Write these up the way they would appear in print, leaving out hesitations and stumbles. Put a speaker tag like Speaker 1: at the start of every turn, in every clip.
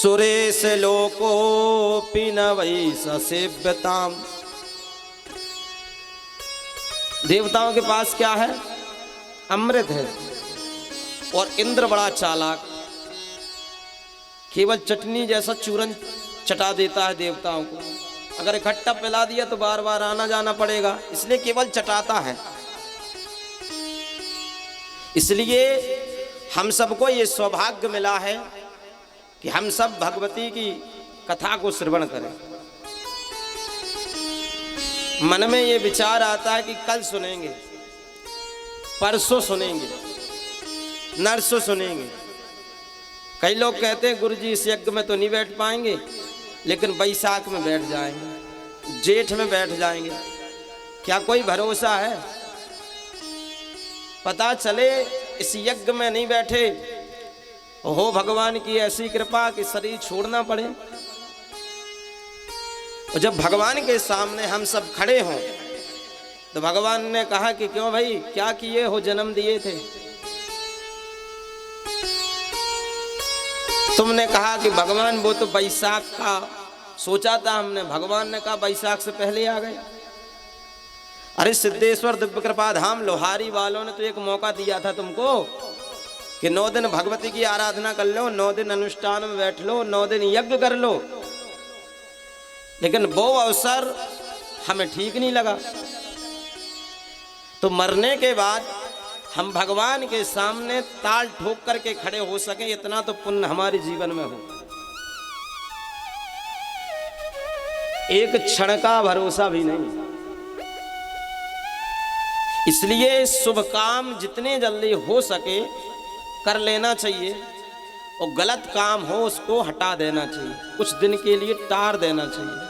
Speaker 1: सुरेश लोकोऽपि न वै सेव्यताम्। देवताओं के पास क्या है? अमृत है। और इंद्र बड़ा चालाक, केवल चटनी जैसा चूरन चटा देता है देवताओं को। अगर इकट्ठा पिला दिया तो बार बार आना जाना पड़ेगा, इसलिए केवल चटाता है। इसलिए हम सबको ये सौभाग्य मिला है कि हम सब भगवती की कथा को श्रवण करें। मन में ये विचार आता है कि कल सुनेंगे, परसों सुनेंगे, नरसों सुनेंगे। कई लोग कहते हैं गुरु जी इस यज्ञ में तो नहीं बैठ पाएंगे, लेकिन बैसाख में बैठ जाएंगे, जेठ में बैठ जाएंगे। क्या कोई भरोसा है? पता चले इस यज्ञ में नहीं बैठे, हो भगवान की ऐसी कृपा कि शरीर छोड़ना पड़े। और जब भगवान के सामने हम सब खड़े हों तो भगवान ने कहा कि क्यों भाई, क्या किए हो, जन्म दिए थे? तुमने कहा कि भगवान वो तो बैसाख का सोचा था हमने। भगवान ने कहा बैसाख से पहले आ गए। अरे सिद्धेश्वर दिव्य कृपा धाम लोहारी वालों ने तो एक मौका दिया था तुमको कि 9 दिन भगवती की आराधना कर लो, 9 दिन अनुष्ठान में बैठ लो, 9 दिन यज्ञ कर लो। लेकिन वो अवसर हमें ठीक नहीं लगा। तो मरने के बाद हम भगवान के सामने ताल ठोक करके खड़े हो सके, इतना तो पुण्य हमारे जीवन में हो। एक क्षण का भरोसा भी नहीं। इसलिए शुभ काम जितने जल्दी हो सके कर लेना चाहिए, और गलत काम हो उसको हटा देना चाहिए, कुछ दिन के लिए टार देना चाहिए।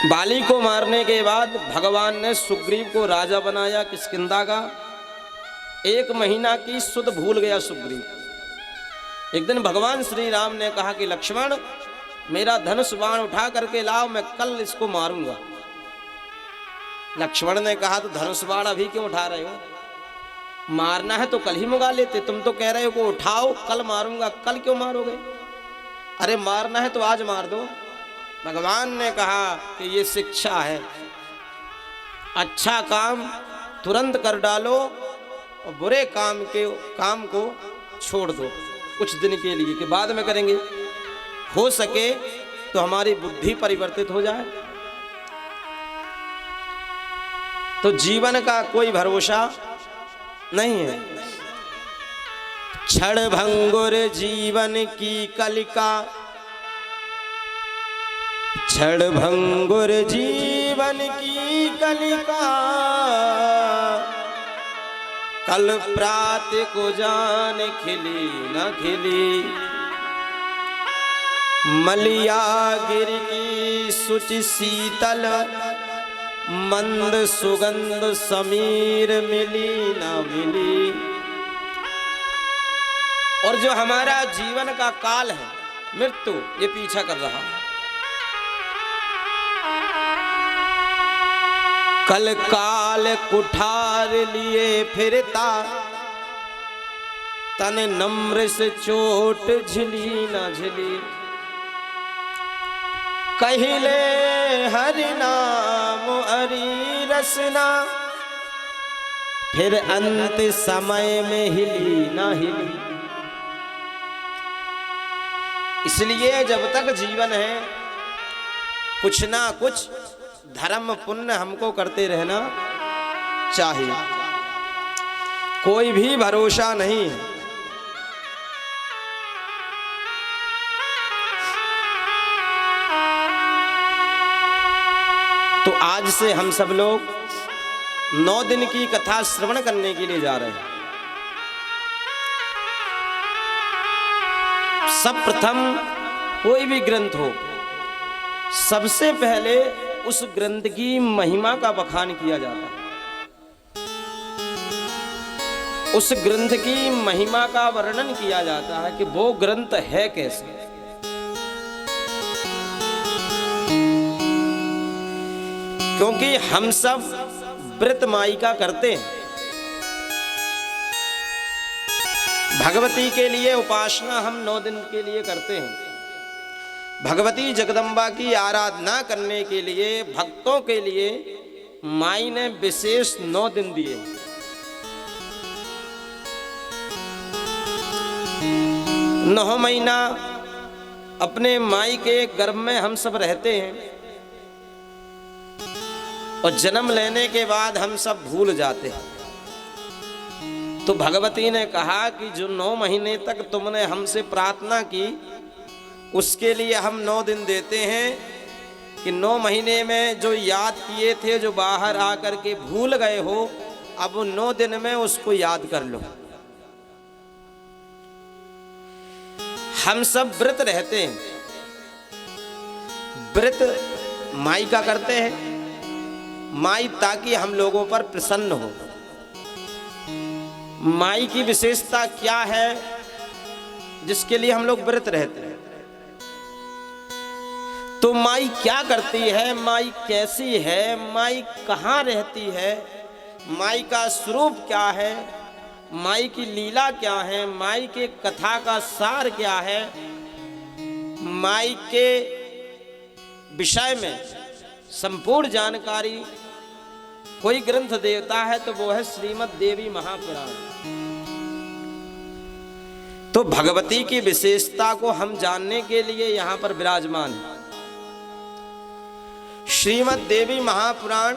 Speaker 1: बाली को मारने के बाद भगवान ने सुग्रीव को राजा बनाया किष्किंधा का। 1 महीना की सुध भूल गया सुग्रीव। एक दिन भगवान श्री राम ने कहा कि लक्ष्मण मेरा धनुष बाण उठा करके लाओ, मैं कल इसको मारूंगा। लक्ष्मण ने कहा तो धनुष बाण अभी क्यों उठा रहे हो? मारना है तो कल ही मंगा लेते। तुम तो कह रहे हो को उठाओ कल मारूंगा, कल क्यों मारोगे? अरे मारना है तो आज मार दो। भगवान ने कहा कि ये शिक्षा है, अच्छा काम तुरंत कर डालो और बुरे काम को छोड़ दो कुछ दिन के लिए, कि बाद में करेंगे। हो सके तो हमारी बुद्धि परिवर्तित हो जाए। तो जीवन का कोई भरोसा नहीं है। क्षण भंगुर जीवन की कलिका, क्षण भंगुर जीवन की कलिका, कल प्रात को जान खिली न खिली। मलिया गिर की सुचि शीतल, मंद सुगंध समीर मिली न मिली। और जो हमारा जीवन का काल है मृत्यु, ये पीछा कर रहा है। कल काल कुठार लिए फिरता, तन नम्र से चोट झिली न झिली। कहिले हरि नाम हरि रसना, फिर अंत समय में हिली ना हिली। इसलिए जब तक जीवन है कुछ ना कुछ धर्म पुण्य हमको करते रहना चाहिए। कोई भी भरोसा नहीं है। तो आज से हम सब लोग 9 दिन की कथा श्रवण करने के लिए जा रहे हैं। सब प्रथम कोई भी ग्रंथ हो, सबसे पहले उस ग्रंथ की महिमा का बखान किया जाता है। उस ग्रंथ की महिमा का वर्णन किया जाता है कि वो ग्रंथ है कैसे। क्योंकि हम सब व्रत माई का करते हैं, भगवती के लिए उपासना हम 9 दिन के लिए करते हैं। भगवती जगदम्बा की आराधना करने के लिए भक्तों के लिए माई ने विशेष 9 दिन दिए। 9 महीना अपने माई के गर्भ में हम सब रहते हैं और जन्म लेने के बाद हम सब भूल जाते हैं। तो भगवती ने कहा कि जो 9 महीने तक तुमने हमसे प्रार्थना की उसके लिए हम 9 दिन देते हैं कि 9 महीने में जो याद किए थे, जो बाहर आकर के भूल गए हो, अब 9 दिन में उसको याद कर लो। हम सब व्रत रहते हैं, व्रत माई का करते हैं, माई ताकि हम लोगों पर प्रसन्न हो। माई की विशेषता क्या है जिसके लिए हम लोग व्रत रहते हैं? तो माई क्या करती है, माई कैसी है, माई कहाँ रहती है, माई का स्वरूप क्या है, माई की लीला क्या है, माई के कथा का सार क्या है, माई के विषय में संपूर्ण जानकारी कोई ग्रंथ देता है तो वो है श्रीमद् देवी महापुराण। तो भगवती की विशेषता को हम जानने के लिए यहां पर विराजमान है। श्रीमद् देवी महापुराण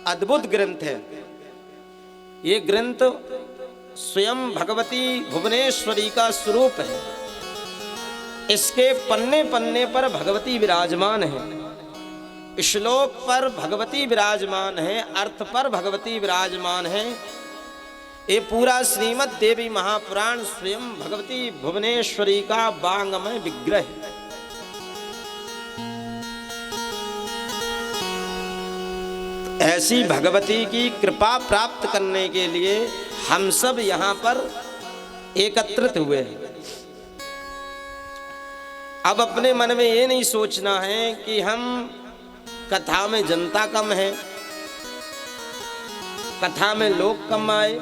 Speaker 1: अद्भुत ग्रंथ है। ये ग्रंथ स्वयं भगवती भुवनेश्वरी का स्वरूप है। इसके पन्ने पन्ने पर भगवती विराजमान है, श्लोक पर भगवती विराजमान है, अर्थ पर भगवती विराजमान है। ये पूरा श्रीमद् देवी महापुराण स्वयं भगवती भुवनेश्वरी का वांगमय विग्रह है। ऐसी भगवती की कृपा प्राप्त करने के लिए हम सब यहाँ पर एकत्रित हुए हैं। अब अपने मन में ये नहीं सोचना है कि हम कथा में जनता कम है, कथा में लोग कम आए।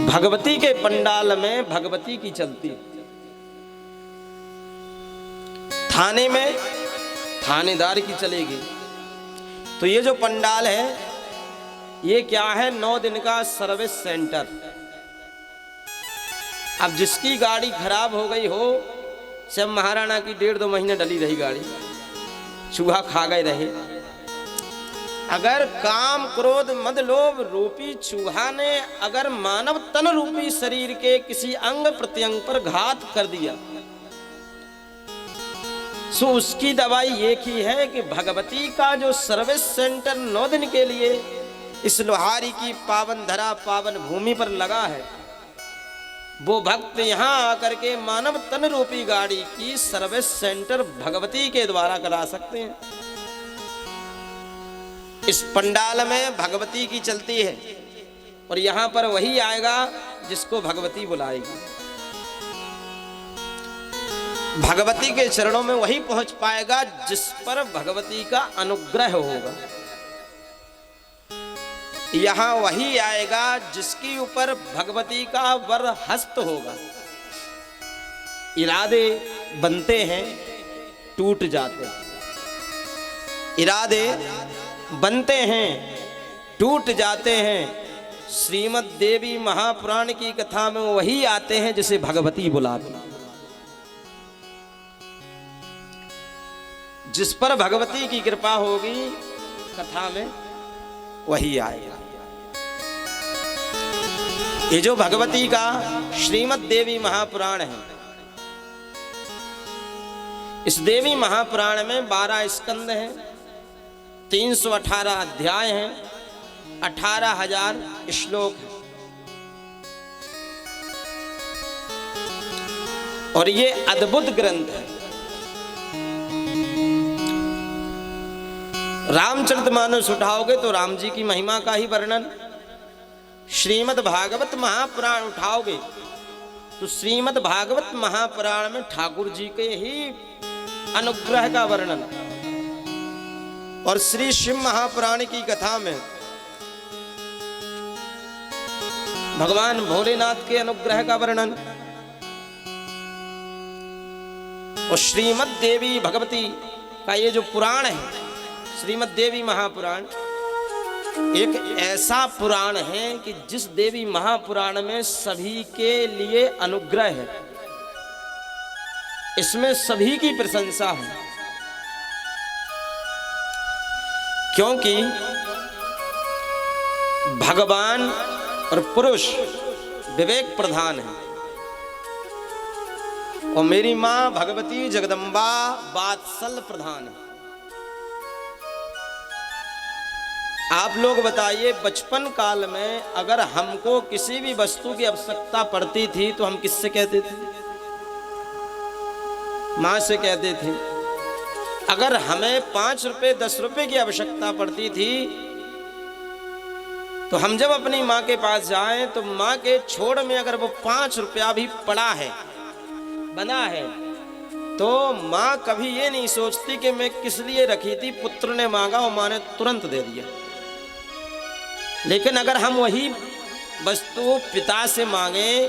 Speaker 1: भगवती के पंडाल में भगवती की चलती, थाने में थानेदार की चलेगी। तो ये जो पंडाल है ये क्या है? 9 दिन का सर्विस सेंटर। अब जिसकी गाड़ी खराब हो गई हो, सब महाराणा की 1.5-2 महीने डली रही गाड़ी, चूहा खा गए रहे, अगर काम क्रोध मद लोभ रूपी चूहा ने अगर मानव तन रूपी शरीर के किसी अंग प्रत्यंग पर घात कर दिया, सो उसकी दवाई एक ही है कि भगवती का जो सर्विस सेंटर 9 दिन के लिए इस लोहारी की पावन धरा पावन भूमि पर लगा है, वो भक्त यहाँ आकर के मानव तन रूपी गाड़ी की सर्विस सेंटर भगवती के द्वारा करा सकते हैं। इस पंडाल में भगवती की चलती है और यहाँ पर वही आएगा जिसको भगवती बुलाएगी। भगवती के चरणों में वही पहुंच पाएगा जिस पर भगवती का अनुग्रह होगा। यहाँ वही आएगा जिसके ऊपर भगवती का वर हस्त होगा। इरादे बनते हैं, टूट जाते हैं, इरादे बनते हैं, टूट जाते हैं। श्रीमद् देवी महापुराण की कथा में वही आते हैं जिसे भगवती बुलाती। जिस पर भगवती की कृपा होगी कथा में वही आएगा। ये जो भगवती का श्रीमद् देवी महापुराण है, इस देवी महापुराण में 12 स्कंद हैं, 318 अध्याय हैं, 18,000 श्लोक हैं। और ये अद्भुत ग्रंथ है। रामचरितमानस उठाओगे तो राम जी की महिमा का ही वर्णन, श्रीमद् भागवत महापुराण उठाओगे तो श्रीमद् भागवत महापुराण में ठाकुर जी के ही अनुग्रह का वर्णन, और श्री शिव महापुराण की कथा में भगवान भोलेनाथ के अनुग्रह का वर्णन। और श्रीमद् देवी भगवती का ये जो पुराण है, श्रीमद् देवी महापुराण, एक ऐसा पुराण है कि जिस देवी महापुराण में सभी के लिए अनुग्रह है, इसमें सभी की प्रशंसा है। क्योंकि भगवान और पुरुष विवेक प्रधान है, और मेरी मां भगवती जगदम्बा वात्सल प्रधान है। आप लोग बताइए, बचपन काल में अगर हमको किसी भी वस्तु की आवश्यकता पड़ती थी तो हम किससे कहते थे? मां से कहते थे। अगर हमें 5 रुपए 10 रुपए की आवश्यकता पड़ती थी तो हम जब अपनी मां के पास जाएं तो मां के छोड़ में अगर वो 5 रुपया भी पड़ा है, बना है, तो मां कभी ये नहीं सोचती कि मैं किस लिए रखी थी, पुत्र ने मांगा और मां ने तुरंत दे दिया। लेकिन अगर हम वही वस्तु पिता से मांगे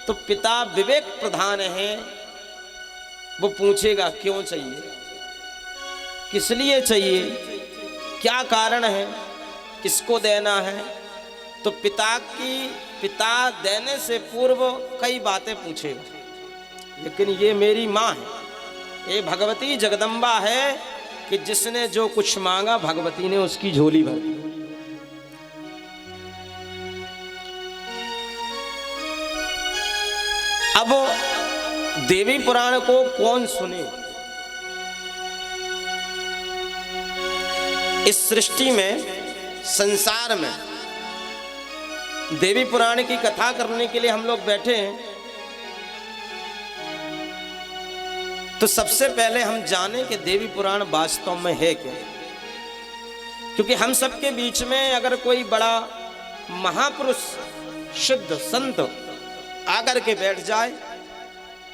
Speaker 1: तो पिता विवेक प्रधान है, वो पूछेगा क्यों चाहिए, किस लिए चाहिए, क्या कारण है, किसको देना है। तो पिता देने से पूर्व कई बातें पूछेगा। लेकिन ये मेरी माँ है, ये भगवती जगदम्बा है कि जिसने जो कुछ मांगा भगवती ने उसकी झोली भर दी। अब देवी पुराण को कौन सुने? इस सृष्टि में, संसार में देवी पुराण की कथा करने के लिए हम लोग बैठे हैं, तो सबसे पहले हम जाने कि देवी पुराण वास्तव में है क्या। क्योंकि हम सबके बीच में अगर कोई बड़ा महापुरुष सिद्ध संत आकर के बैठ जाए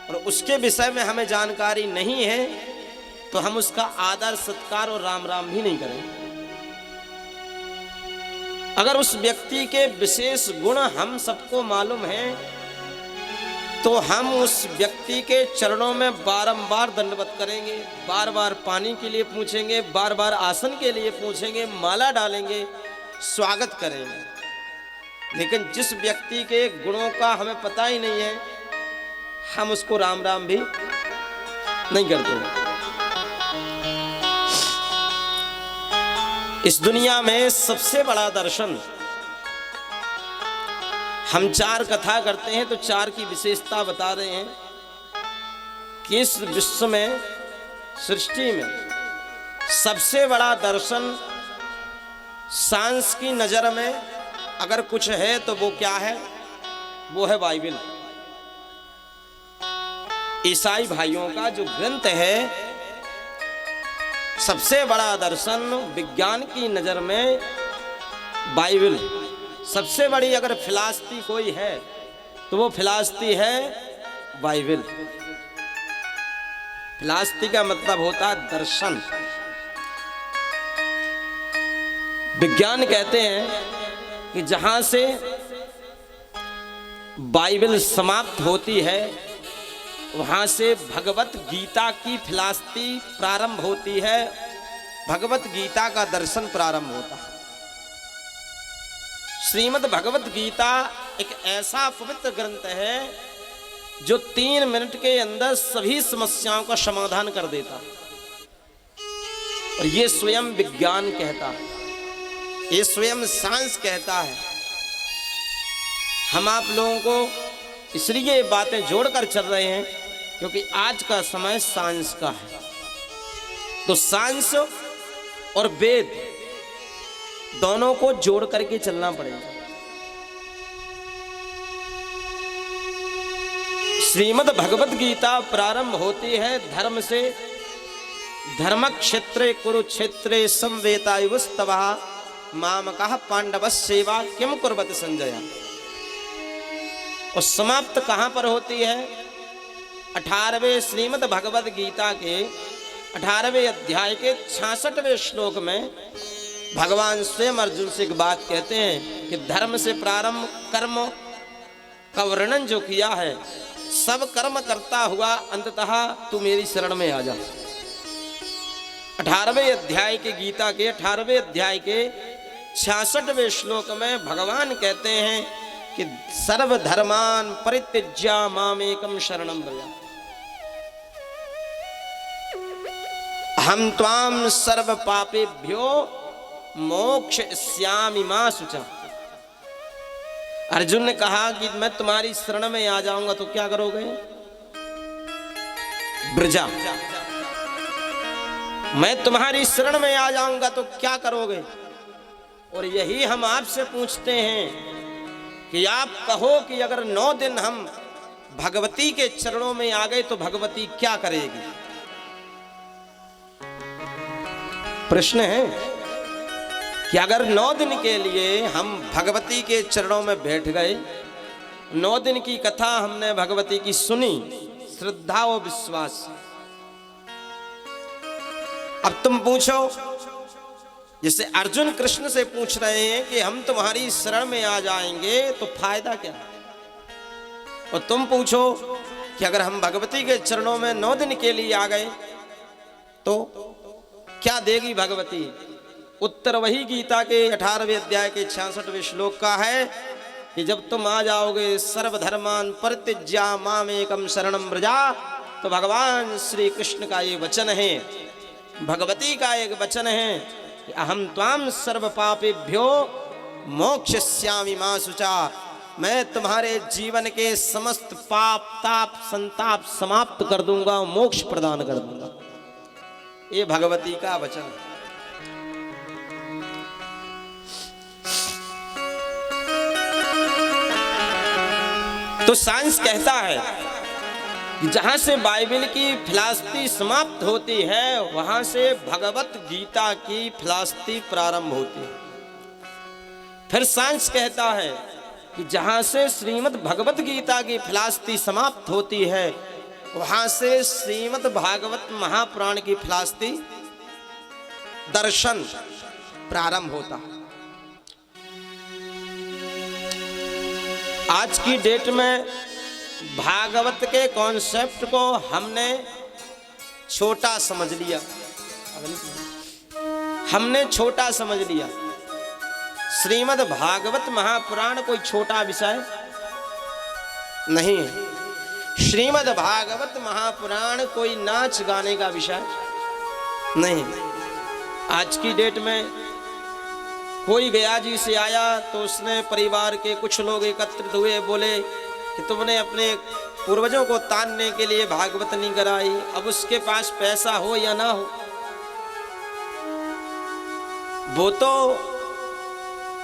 Speaker 1: और उसके विषय में हमें जानकारी नहीं है तो हम उसका आदर सत्कार और राम राम भी नहीं करेंगे। अगर उस व्यक्ति के विशेष गुण हम सबको मालूम है तो हम उस व्यक्ति के चरणों में बारंबार दंडवत करेंगे, बार बार पानी के लिए पूछेंगे, बार बार आसन के लिए पूछेंगे, माला डालेंगे, स्वागत करेंगे। लेकिन जिस व्यक्ति के गुणों का हमें पता ही नहीं है, हम उसको राम राम भी नहीं करते। इस दुनिया में सबसे बड़ा दर्शन, हम 4 कथा करते हैं तो 4 की विशेषता बता रहे हैं कि इस विश्व में, सृष्टि में सबसे बड़ा दर्शन सांस की नजर में अगर कुछ है तो वो क्या है? वो है बाइबल। ईसाई भाइयों का जो ग्रंथ है, सबसे बड़ा दर्शन विज्ञान की नजर में बाइबल। सबसे बड़ी अगर फिलॉसफी कोई है तो वो फिलॉसफी है बाइबल। फिलॉसफी का मतलब होता है दर्शन। विज्ञान कहते हैं कि जहां से बाइबल समाप्त होती है वहां से भगवत गीता की फिलॉसफी प्रारंभ होती है, भगवत गीता का दर्शन प्रारंभ होता है। श्रीमद् भगवत गीता एक ऐसा पवित्र ग्रंथ है जो 3 मिनट के अंदर सभी समस्याओं का समाधान कर देता है। और ये स्वयं विज्ञान कहता है, ये स्वयं साइंस कहता है। हम आप लोगों को इसलिए ये बातें जोड़कर चल रहे हैं क्योंकि आज का समय साइंस का है। तो साइंस और वेद दोनों को जोड़ करके चलना पड़ेगा। श्रीमद् भगवत गीता प्रारंभ होती है धर्म से। धर्म क्षेत्रे कुरुक्षेत्रे संवेतायुस्तव मामकः पांडवस्यैव किम कुर्वत संजय। और समाप्त कहां पर होती है? 18वें श्रीमद् भगवत गीता के 18वें अध्याय के 66वें श्लोक में भगवान स्वयं अर्जुन से एक बात कहते हैं कि धर्म से प्रारंभ कर्म का वर्णन जो किया है, सब कर्म करता हुआ अंततः तू मेरी शरण में आ जा। 18वें अध्याय के गीता के 18वें अध्याय के 66वें श्लोक में भगवान कहते हैं कि सर्वधर्मान परित्यज्य मामेकं शरणं व्रज, हम त्वां सर्व पापेभ्यो मोक्षयिष्यामि मा शुचा। अर्जुन ने कहा कि मैं तुम्हारी शरण में आ जाऊंगा तो क्या करोगे? ब्रजा, मैं तुम्हारी शरण में आ जाऊंगा तो क्या करोगे? और यही हम आपसे पूछते हैं कि आप कहो कि अगर 9 दिन हम भगवती के चरणों में आ गए तो भगवती क्या करेगी? प्रश्न है कि अगर 9 दिन के लिए हम भगवती के चरणों में बैठ गए, 9 दिन की कथा हमने भगवती की सुनी श्रद्धा और विश्वास, अब तुम पूछो, जैसे अर्जुन कृष्ण से पूछ रहे हैं कि हम तुम्हारी शरण में आ जाएंगे तो फायदा क्या? और तुम पूछो कि अगर हम भगवती के चरणों में 9 दिन के लिए आ गए तो क्या देगी भगवती? उत्तर वही गीता के 18वें अध्याय के 66वें श्लोक का है कि जब तुम आ जाओगे सर्वधर्मान परित्यज्य मामेकं शरणं व्रज, तो भगवान श्री कृष्ण का ये वचन है, भगवती का एक वचन है कि अहम त्वां सर्व पापेभ्यो मोक्षयिष्यामि मा शुचा, मैं तुम्हारे जीवन के समस्त पाप ताप संताप समाप्त कर दूंगा, मोक्ष प्रदान कर दूंगा। ये भगवती का वचन है। तो साइंस कहता है कि जहां से बाइबल की फिलॉसफी समाप्त होती है वहां से भगवत गीता की फिलॉसफी प्रारंभ होती है। फिर साइंस कहता है कि जहां से श्रीमद् भगवत गीता की फिलॉसफी समाप्त होती है वहां से श्रीमद् भागवत महापुराण की फिलॉसफी दर्शन प्रारंभ होता है। आज की डेट में भागवत के कॉन्सेप्ट को हमने छोटा समझ लिया, हमने छोटा समझ लिया। श्रीमद् भागवत महापुराण कोई छोटा विषय नहीं है। श्रीमद् भागवत महापुराण कोई नाच गाने का विषय नहीं। आज की डेट में कोई गया जी से आया तो उसने परिवार के कुछ लोग एकत्रित हुए, बोले कि तुमने अपने पूर्वजों को तानने के लिए भागवत नहीं कराई, अब उसके पास पैसा हो या ना हो, वो तो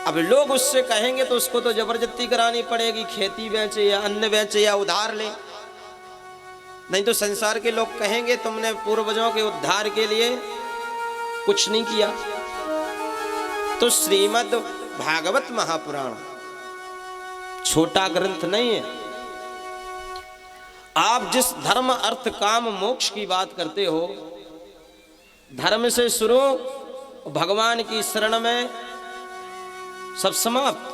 Speaker 1: अब लोग उससे कहेंगे तो उसको तो जबरदस्ती करानी पड़ेगी, खेती बेचे या अन्न बेचे या उधार ले, नहीं तो संसार के लोग कहेंगे तुमने पूर्वजों के उद्धार के लिए कुछ नहीं किया। तो श्रीमद् भागवत महापुराण छोटा ग्रंथ नहीं है। आप जिस धर्म अर्थ काम मोक्ष की बात करते हो, धर्म से शुरू भगवान की शरण में सब समाप्त।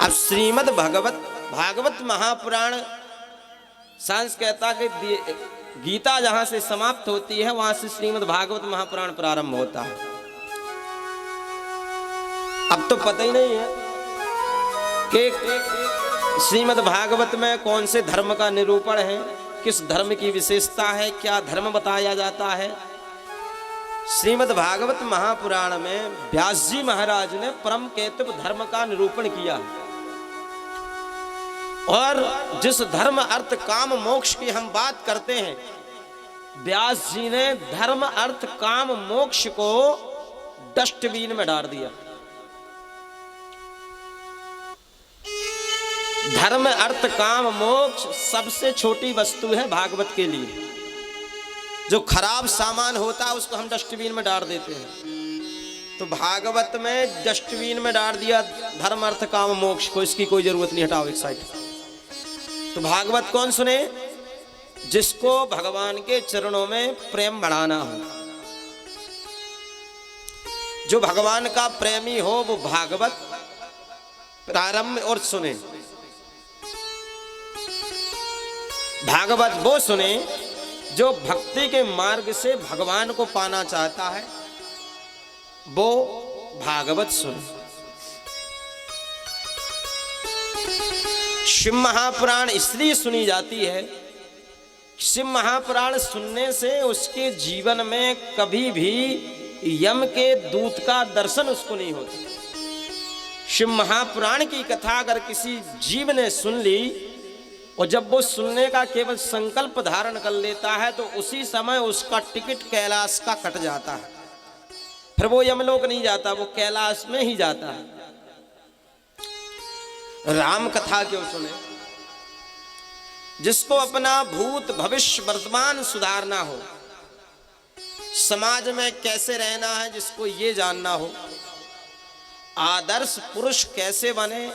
Speaker 1: अब श्रीमद् भागवत महापुराण सांस कहता कि गीता जहां से समाप्त होती है वहां से श्रीमद् भागवत महापुराण प्रारंभ होता है। अब तो पता ही नहीं है कि श्रीमद् भागवत में कौन से धर्म का निरूपण है, किस धर्म की विशेषता है, क्या धर्म बताया जाता है। श्रीमद् भागवत महापुराण में व्यास जी महाराज ने परम केतव धर्म का निरूपण किया और जिस धर्म अर्थ काम मोक्ष की हम बात करते हैं, व्यास जी ने धर्म अर्थ काम मोक्ष को डस्टबिन में डाल दिया। धर्म अर्थ काम मोक्ष सबसे छोटी वस्तु है भागवत के लिए। जो खराब सामान होता है उसको हम डस्टबिन में डाल देते हैं, तो भागवत में डस्टबिन में डाल दिया धर्म अर्थ काम मोक्ष को, इसकी कोई जरूरत नहीं, हटाओ एक साइड। तो भागवत कौन सुने? जिसको भगवान के चरणों में प्रेम बढ़ाना हो, जो भगवान का प्रेमी हो वो भागवत प्रारंभ और सुने, भागवत वो सुने जो भक्ति के मार्ग से भगवान को पाना चाहता है, वो भागवत सुने। शिव महापुराण इसलिए सुनी जाती है, शिव महापुराण सुनने से उसके जीवन में कभी भी यम के दूत का दर्शन उसको नहीं होता। शिव महापुराण की कथा अगर किसी जीव ने सुन ली और जब वो सुनने का केवल संकल्प धारण कर लेता है तो उसी समय उसका टिकट कैलाश का कट जाता है, फिर वो यमलोक नहीं जाता, वो कैलाश में ही जाता है। राम कथा क्यों सुने? जिसको अपना भूत भविष्य वर्तमान सुधारना हो, समाज में कैसे रहना है जिसको ये जानना हो, आदर्श पुरुष कैसे बने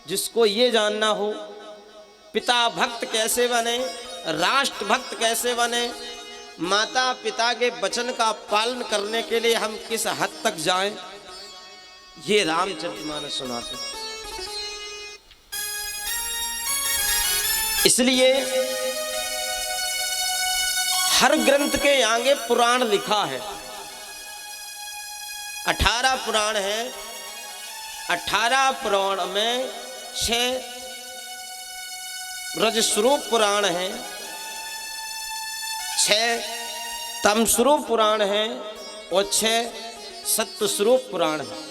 Speaker 1: जिसको ये जानना हो, पिता भक्त कैसे बने, राष्ट्र भक्त कैसे बने, माता पिता के वचन का पालन करने के लिए हम किस हद तक जाएं, ये रामचरितमानस सुनाते हैं। इसलिए हर ग्रंथ के आगे पुराण लिखा है। 18 पुराण है, 18 पुराण में 6 रजस्वरूप पुराण है, 6 तमस्वरूप पुराण है और 6 सत्स्वरूप पुराण है।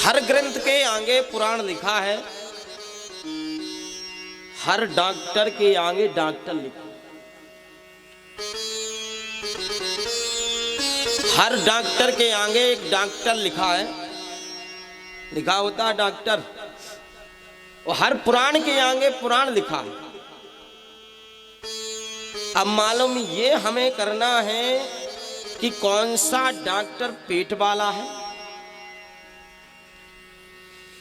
Speaker 1: हर ग्रंथ के आगे पुराण लिखा है, हर डॉक्टर के आगे डॉक्टर लिखा, हर डॉक्टर के आगे एक डॉक्टर लिखा है, लिखा होता है डॉक्टर, और हर पुराण के आगे पुराण लिखा है। अब मालूम ये हमें करना है कि कौन सा डॉक्टर पेट वाला है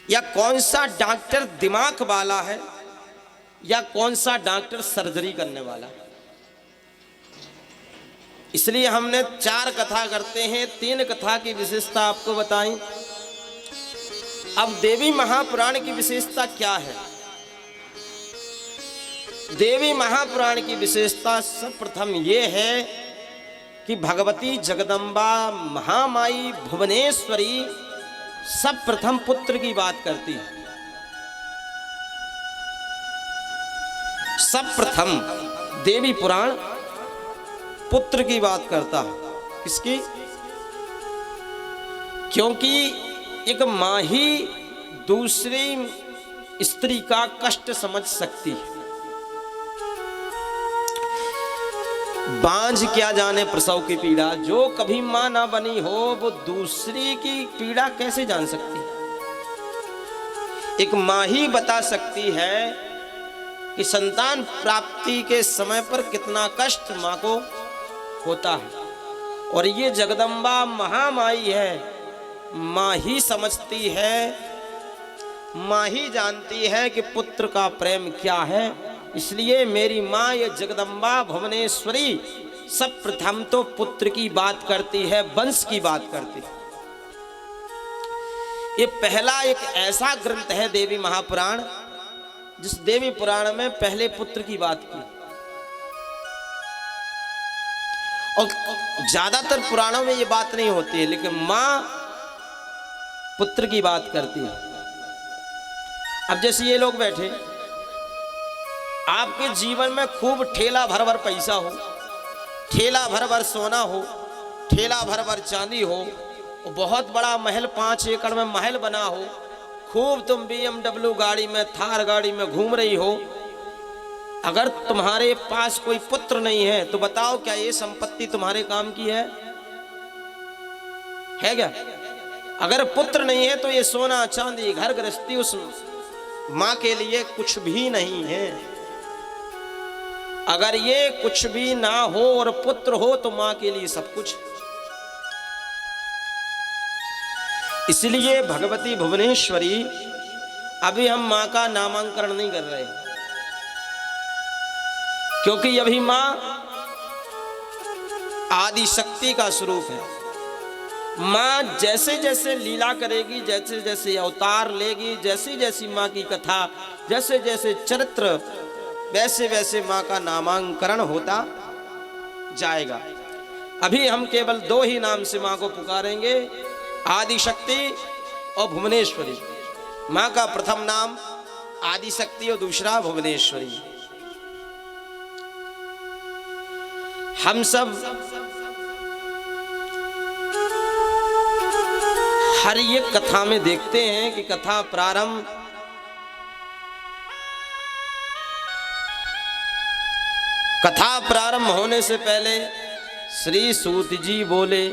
Speaker 1: या कौन सा डॉक्टर दिमाग वाला है या कौन सा डॉक्टर सर्जरी करने वाला है। इसलिए हमने 4 कथा करते हैं, 3 कथा की विशेषता आपको बताई। अब देवी महापुराण की विशेषता क्या है? देवी महापुराण की विशेषता सर्वप्रथम ये है कि भगवती जगदम्बा महामाई भुवनेश्वरी सर्वप्रथम पुत्र की बात करती है। सर्वप्रथम देवी पुराण पुत्र की बात करता है। किसकी? क्योंकि एक मां ही दूसरी स्त्री का कष्ट समझ सकती है। बांझ क्या जाने प्रसव की पीड़ा, जो कभी मां ना बनी हो वो दूसरी की पीड़ा कैसे जान सकती है? एक मां ही बता सकती है कि संतान प्राप्ति के समय पर कितना कष्ट मां को होता है, और ये जगदम्बा महामाई है, मां ही समझती है, मां ही जानती है कि पुत्र का प्रेम क्या है। इसलिए मेरी मां ये जगदम्बा भुवनेश्वरी सर्वप्रथम तो पुत्र की बात करती है, वंश की बात करती है। ये पहला एक ऐसा ग्रंथ है देवी महापुराण जिस देवी पुराण में पहले पुत्र की बात की। और ज्यादातर पुराणों में ये बात नहीं होती है, लेकिन मां पुत्र की बात करती है। अब जैसे ये लोग बैठे, आपके जीवन में खूब ठेला भर भर पैसा हो, ठेला भर भर सोना हो, ठेला भर भर चांदी हो, बहुत बड़ा महल 5 एकड़ में महल बना हो, खूब तुम BMW गाड़ी में, थार गाड़ी में घूम रही हो, अगर तुम्हारे पास कोई पुत्र नहीं है तो बताओ क्या ये संपत्ति तुम्हारे काम की है क्या? अगर पुत्र नहीं है तो ये सोना चांदी घर गृहस्थी उस मां के लिए कुछ भी नहीं है। अगर ये कुछ भी ना हो और पुत्र हो तो मां के लिए सब कुछ। इसलिए भगवती भुवनेश्वरी, अभी हम मां का नामांकन नहीं कर रहे, क्योंकि अभी मां आदि शक्ति का स्वरूप है। माँ जैसे जैसे लीला करेगी, जैसे जैसे अवतार लेगी, जैसी जैसी माँ की कथा, जैसे जैसे चरित्र, वैसे वैसे माँ का नामांकरण होता जाएगा। अभी हम केवल दो ही नाम से माँ को पुकारेंगे, आदि शक्ति और भुवनेश्वरी। माँ का प्रथम नाम आदि शक्ति और दूसरा भुवनेश्वरी। हम सब हर एक कथा में देखते हैं कि कथा प्रारंभ होने से पहले श्री सूत जी बोले।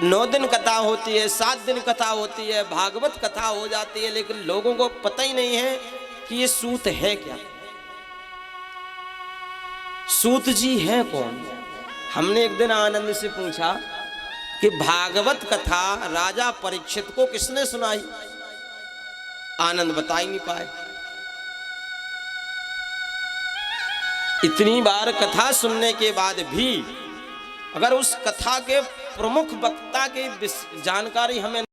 Speaker 1: 9 दिन कथा होती है, 7 दिन कथा होती है, भागवत कथा हो जाती है, लेकिन लोगों को पता ही नहीं है कि ये सूत है क्या, सूत जी है कौन। हमने एक दिन आनंद से पूछा कि भागवत कथा राजा परीक्षित को किसने सुनाई। आनंद बता ही नहीं पाए। इतनी बार कथा सुनने के बाद भी अगर उस कथा के प्रमुख वक्ता की जानकारी हमें